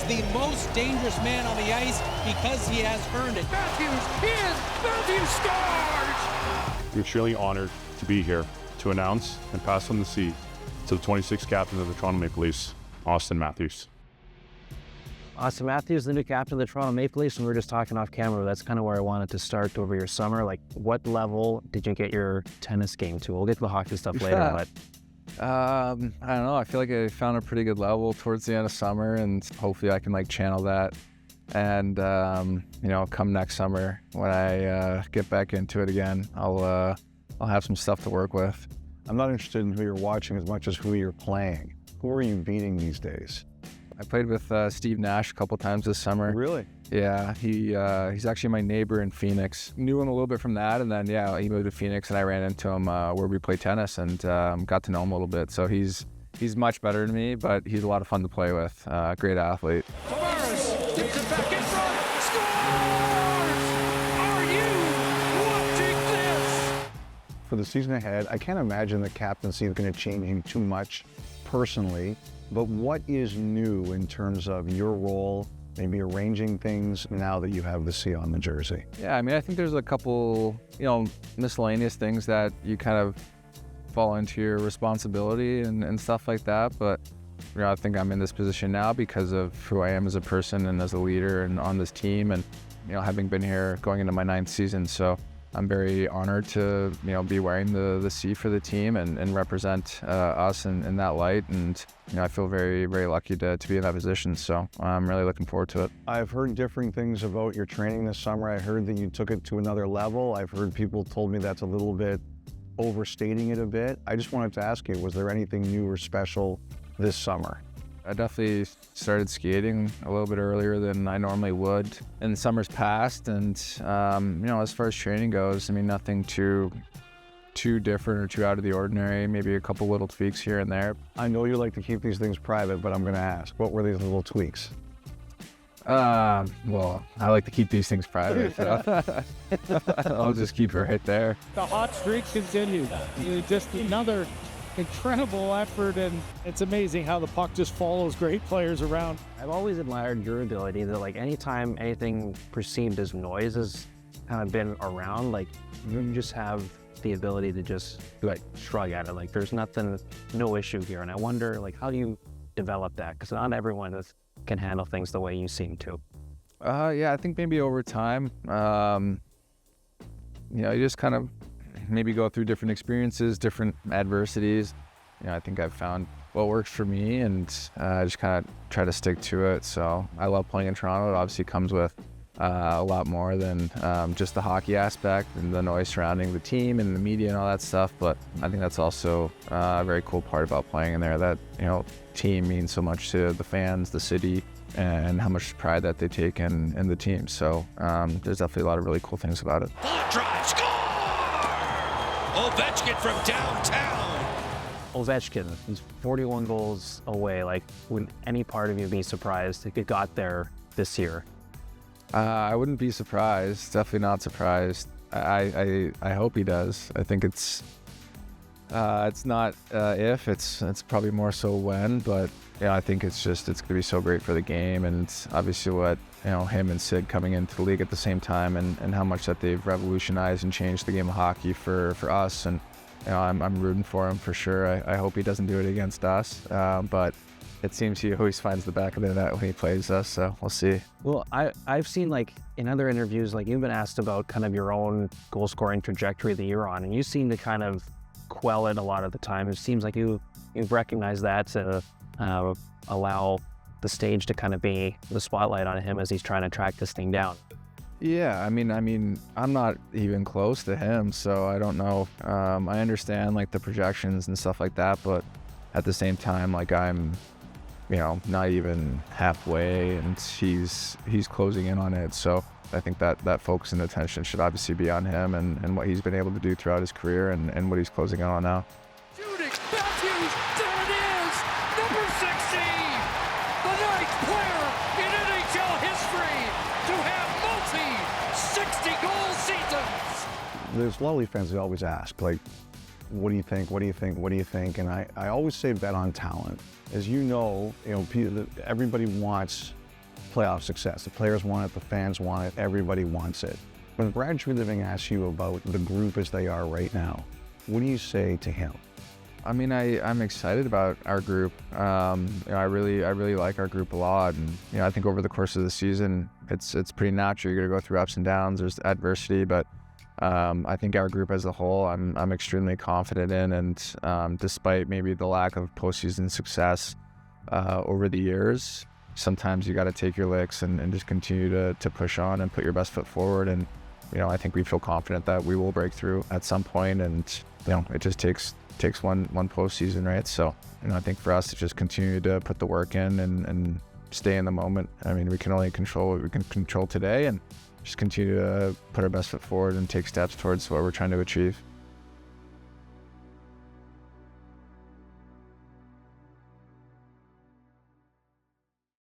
the most dangerous man on the ice because he has earned it. Matthews scores! We're extremely honored to be here to announce and pass on the seat to the 26th captain of the Toronto Maple Leafs, Auston Matthews. Auston Matthews, the new captain of the Toronto Maple Leafs, and we were just talking off camera. That's kind of where I wanted to start over your summer. Like, what level did you get your tennis game to? We'll get to the hockey stuff later, but... I don't know. I feel like I found a pretty good level towards the end of summer, and hopefully I can channel that. And come next summer when I get back into it again, I'll have some stuff to work with. I'm not interested in who you're watching as much as who you're playing. Who are you beating these days? I played with Steve Nash a couple times this summer. Really? Yeah, he's actually my neighbor in Phoenix. Knew him a little bit from that, and then he moved to Phoenix, and I ran into him where we play tennis, and got to know him a little bit. So he's much better than me, but he's a lot of fun to play with. Great athlete. Tavares takes it back in front, scores! Are you watching this? For the season ahead, I can't imagine the captaincy is going to change you too much personally, but what is new in terms of your role, maybe arranging things now that you have the C on the jersey? Yeah, I mean, I think there's a couple, miscellaneous things that you kind of fall into your responsibility and stuff like that. But, I think I'm in this position now because of who I am as a person and as a leader and on this team, and, having been here going into my 9th season. So I'm very honored to, be wearing the C for the team and represent us in that light. And, I feel very, very lucky to be in that position. So I'm really looking forward to it. I've heard differing things about your training this summer. I heard that you took it to another level. I've heard people told me that's a little bit overstating it a bit. I just wanted to ask you, was there anything new or special this summer? I definitely started skating a little bit earlier than I normally would in summers past, and as far as training goes, I mean, nothing too different or too out of the ordinary. Maybe a couple little tweaks here and there. I know you like to keep these things private, but I'm going to ask, what were these little tweaks? Well, I like to keep these things private. I'll just keep it right there. The hot streak continues. Just another incredible effort, and it's amazing how the puck just follows great players around. I've always admired your ability that, anytime anything perceived as noise has kind of been around, you just have the ability to just, shrug at it. There's no issue here. And I wonder, how do you develop that? Because not everyone can handle things the way you seem to. Yeah, I think maybe over time, you just kind of maybe go through different experiences, different adversities. I think I've found what works for me, and I just kind of try to stick to it. So I love playing in Toronto. It obviously comes with a lot more than just the hockey aspect and the noise surrounding the team and the media and all that stuff. But I think that's also a very cool part about playing in there, that, team means so much to the fans, the city, and how much pride that they take in the team. So there's definitely a lot of really cool things about it. Bullet drive, score! Ovechkin from downtown. Ovechkin is 41 goals away. Would any part of you be surprised if it got there this year? I wouldn't be surprised. Definitely not surprised. I hope he does. I think it's not if, it's probably more so when. But I think it's gonna be so great for the game, and it's obviously what him and Sid coming into the league at the same time, and how much that they've revolutionized and changed the game of hockey for us. And I'm rooting for him for sure. I hope he doesn't do it against us, but it seems he always finds the back of the net when he plays us, so we'll see. Well, I've seen in other interviews, you've been asked about kind of your own goal scoring trajectory that you're on, and you seem to kind of quell it a lot of the time. It seems like you've recognized that to allow the stage to kind of be the spotlight on him as he's trying to track this thing down. Yeah, I mean, I'm not even close to him, so I don't know. I understand the projections and stuff like that, but at the same time, I'm not even halfway, and he's closing in on it. So I think that focus and attention should obviously be on him and what he's been able to do throughout his career and what he's closing in on now. Shooting, Matthews, there it is! Number 60! The 9th player in NHL history to have multi-60-goal seasons! There's a lot of Leaf fans that always ask, what do you think, what do you think, what do you think? And I always say bet on talent. As everybody wants playoff success. The players want it, the fans want it, everybody wants it. When Brad Treliving asks you about the group as they are right now, what do you say to him? I mean, I'm excited about our group. I really like our group a lot, and I think over the course of the season, it's pretty natural. You're gonna go through ups and downs. There's adversity, but I think our group as a whole, I'm extremely confident in, and despite maybe the lack of postseason success over the years, sometimes you got to take your licks and just continue to push on and put your best foot forward. And I think we feel confident that we will break through at some point, and it just takes one postseason, right? So I think for us to just continue to put the work in and stay in the moment. I mean, we can only control what we can control today, and just continue to put our best foot forward and take steps towards what we're trying to achieve.